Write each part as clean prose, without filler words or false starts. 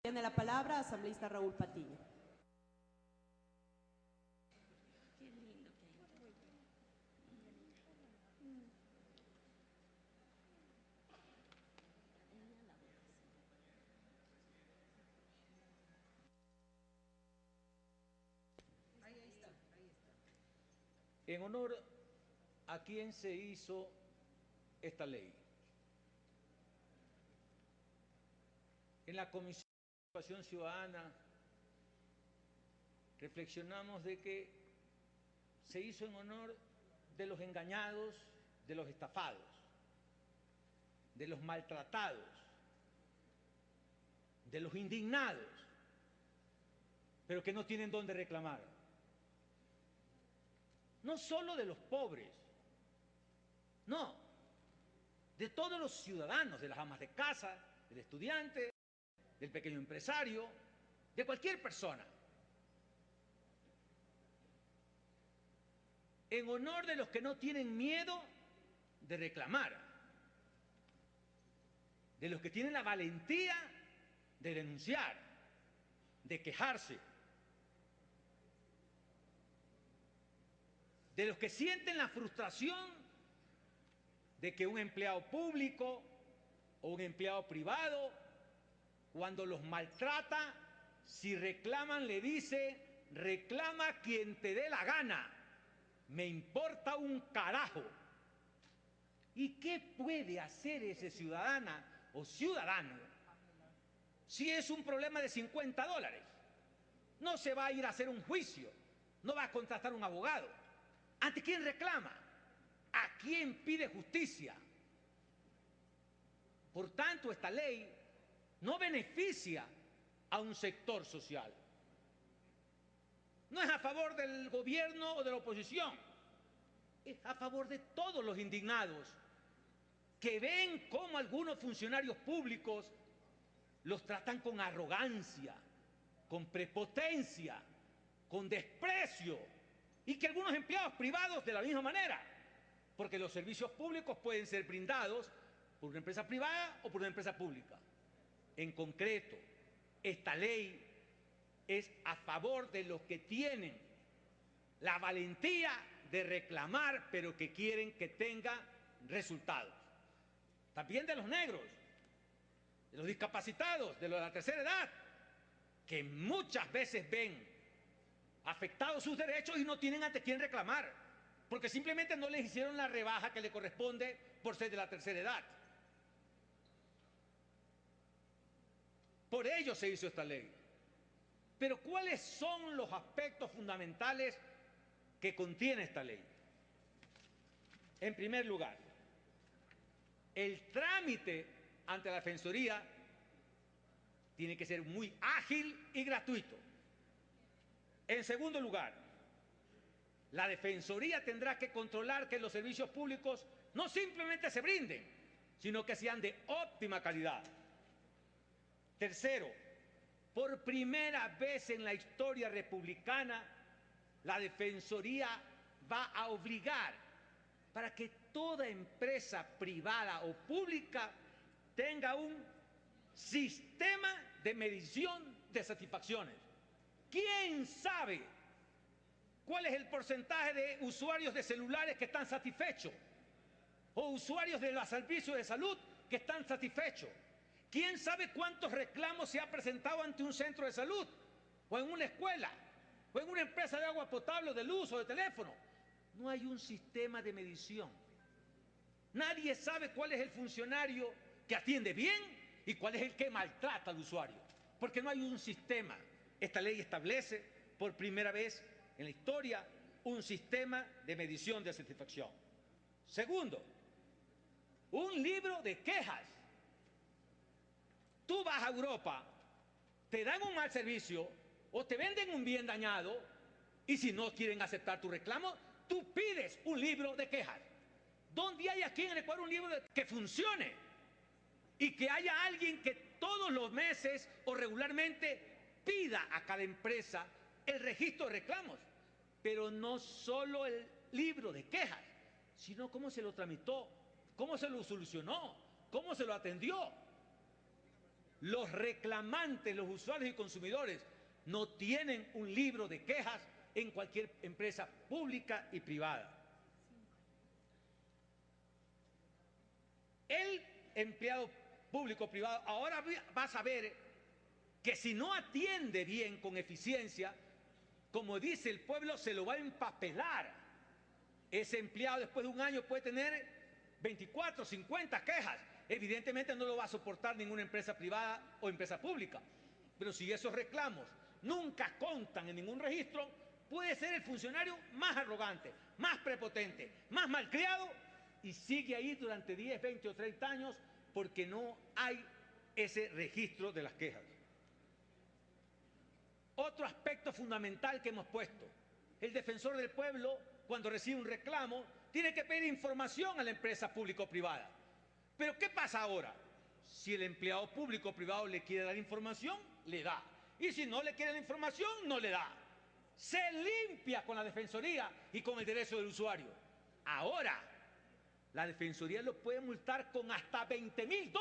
Tiene la palabra asambleísta Raúl Patiño. En honor a quien se hizo esta ley. En la Comisión de Participación Ciudadana reflexionamos de que se hizo en honor de los engañados, de los estafados, de los maltratados, de los indignados, pero que no tienen dónde reclamar. No solo de los pobres, no, de todos los ciudadanos, de las amas de casa, del estudiante, del pequeño empresario, de cualquier persona. En honor de los que no tienen miedo de reclamar, de los que tienen la valentía de denunciar, de quejarse, de los que sienten la frustración de que un empleado público o un empleado privado, cuando los maltrata, si reclaman le dice, reclama quien te dé la gana, me importa un carajo. ¿Y qué puede hacer ese ciudadana o ciudadano si es un problema de $50? No se va a ir a hacer un juicio, no va a contratar un abogado. ¿Ante quién reclama? ¿A quién pide justicia? Por tanto, esta ley no beneficia a un sector social. No es a favor del gobierno o de la oposición, es a favor de todos los indignados que ven cómo algunos funcionarios públicos los tratan con arrogancia, con prepotencia, con desprecio, y que algunos empleados privados de la misma manera, porque los servicios públicos pueden ser brindados por una empresa privada o por una empresa pública. En concreto, esta ley es a favor de los que tienen la valentía de reclamar, pero que quieren que tenga resultados. También de los negros, de los discapacitados, de los de la tercera edad, que muchas veces ven afectados sus derechos y no tienen ante quién reclamar, porque simplemente no les hicieron la rebaja que le corresponde por ser de la tercera edad. Por ello se hizo esta ley. Pero ¿cuáles son los aspectos fundamentales que contiene esta ley? En primer lugar, el trámite ante la Defensoría tiene que ser muy ágil y gratuito. En segundo lugar, la Defensoría tendrá que controlar que los servicios públicos no simplemente se brinden, sino que sean de óptima calidad. Tercero, por primera vez en la historia republicana, la Defensoría va a obligar para que toda empresa privada o pública tenga un sistema de medición de satisfacciones. ¿Quién sabe cuál es el porcentaje de usuarios de celulares que están satisfechos? ¿O usuarios de los servicios de salud que están satisfechos? ¿Quién sabe cuántos reclamos se ha presentado ante un centro de salud? ¿O en una escuela? ¿O en una empresa de agua potable, o de luz, o de teléfono? No hay un sistema de medición. Nadie sabe cuál es el funcionario que atiende bien y cuál es el que maltrata al usuario, porque no hay un sistema. Esta ley establece por primera vez en la historia un sistema de medición de satisfacción. Segundo, un libro de quejas. Tú vas a Europa, te dan un mal servicio o te venden un bien dañado y si no quieren aceptar tu reclamo, tú pides un libro de quejas. ¿Dónde hay aquí en el Ecuador un libro que funcione y que haya alguien que todos los meses o regularmente pida a cada empresa el registro de reclamos? Pero no solo el libro de quejas, sino cómo se lo tramitó, cómo se lo solucionó, cómo se lo atendió. los reclamantes, los usuarios y consumidores, no tienen un libro de quejas en cualquier empresa pública y privada. El empleado público o privado ahora va a saber que si no atiende bien, con eficiencia, como dice el pueblo, se lo va a empapelar. Ese empleado después de un año puede tener 24, 50 quejas. Evidentemente no lo va a soportar ninguna empresa privada o empresa pública. Pero si esos reclamos nunca constan en ningún registro, puede ser el funcionario más arrogante, más prepotente, más malcriado, y sigue ahí durante 10, 20 o 30 años porque no hay ese registro de las quejas. Otro aspecto fundamental que hemos puesto: el defensor del pueblo, cuando recibe un reclamo, tiene que pedir información a la empresa pública o privada. Pero ¿qué pasa ahora? Si el empleado público o privado le quiere dar información, le da. Y si no le quiere la información, no le da. Se limpia con la Defensoría y con el derecho del usuario. Ahora, la Defensoría lo puede multar con hasta $20.000.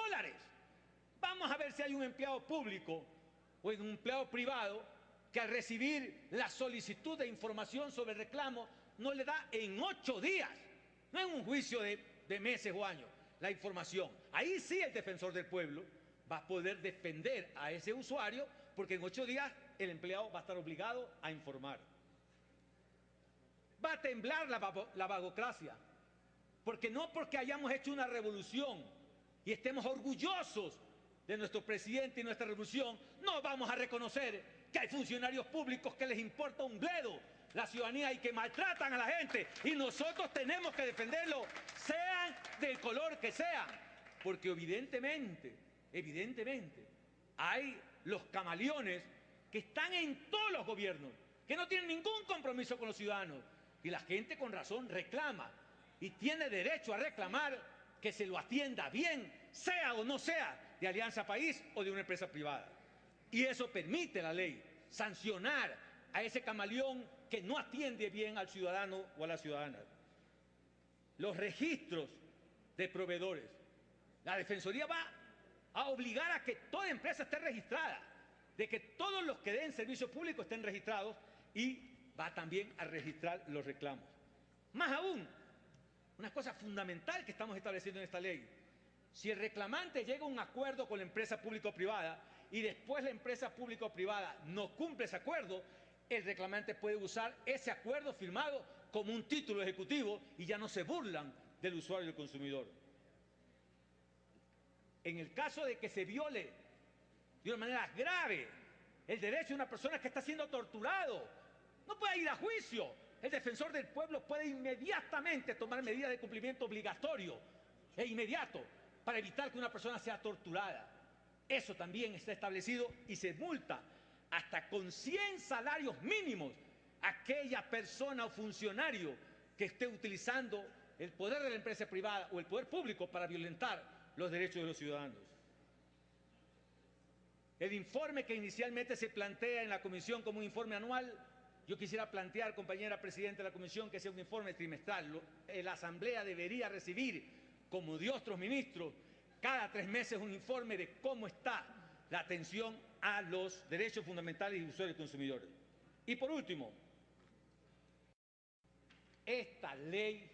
Vamos a ver si hay un empleado público o un empleado privado que al recibir la solicitud de información sobre el reclamo no le da en 8 días, no en un juicio de meses o años, la información. Ahí sí el defensor del pueblo va a poder defender a ese usuario, porque en 8 días el empleado va a estar obligado a informar. Va a temblar la vagocracia, porque no porque hayamos hecho una revolución y estemos orgullosos de nuestro presidente y nuestra revolución, no vamos a reconocer que hay funcionarios públicos que les importa un bledo la ciudadanía y que maltratan a la gente, y nosotros tenemos que defenderlo, sean del color que sean, porque evidentemente hay los camaleones que están en todos los gobiernos, que no tienen ningún compromiso con los ciudadanos, y la gente con razón reclama y tiene derecho a reclamar que se lo atienda bien, sea o no sea de Alianza País o de una empresa privada. Y eso permite la ley, sancionar a ese camaleón que no atiende bien al ciudadano o a la ciudadana. Los registros de proveedores. La Defensoría va a obligar a que toda empresa esté registrada, de que todos los que den servicio público estén registrados, y va también a registrar los reclamos. Más aún, una cosa fundamental que estamos estableciendo en esta ley: si el reclamante llega a un acuerdo con la empresa pública o privada y después la empresa pública o privada no cumple ese acuerdo, el reclamante puede usar ese acuerdo firmado como un título ejecutivo y ya no se burlan del usuario y del consumidor. En el caso de que se viole de una manera grave el derecho de una persona que está siendo torturado, no puede ir a juicio. El defensor del pueblo puede inmediatamente tomar medidas de cumplimiento obligatorio e inmediato para evitar que una persona sea torturada. Eso también está establecido, y se multa hasta con 100 salarios mínimos a aquella persona o funcionario que esté utilizando el poder de la empresa privada o el poder público para violentar los derechos de los ciudadanos. El informe que inicialmente se plantea en la comisión como un informe anual, yo quisiera plantear, compañera presidenta de la comisión, que sea un informe trimestral. La Asamblea debería recibir, como de otros ministros, cada 3 meses un informe de cómo está la atención a los derechos fundamentales de usuarios y consumidores. Y por último, esta ley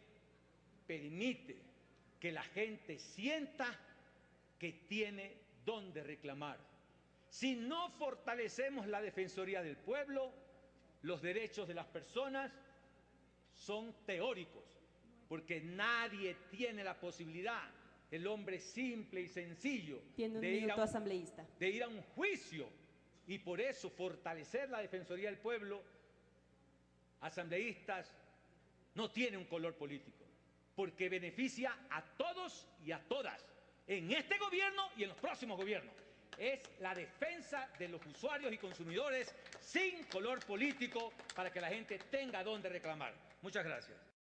permite que la gente sienta que tiene dónde reclamar. Si no fortalecemos la Defensoría del Pueblo, los derechos de las personas son teóricos, porque nadie tiene la posibilidad, el hombre simple y sencillo, de ir a un juicio. Y por eso fortalecer la Defensoría del Pueblo, asambleístas, no tiene un color político, porque beneficia a todos y a todas, en este gobierno y en los próximos gobiernos. Es la defensa de los usuarios y consumidores sin color político, para que la gente tenga dónde reclamar. Muchas gracias.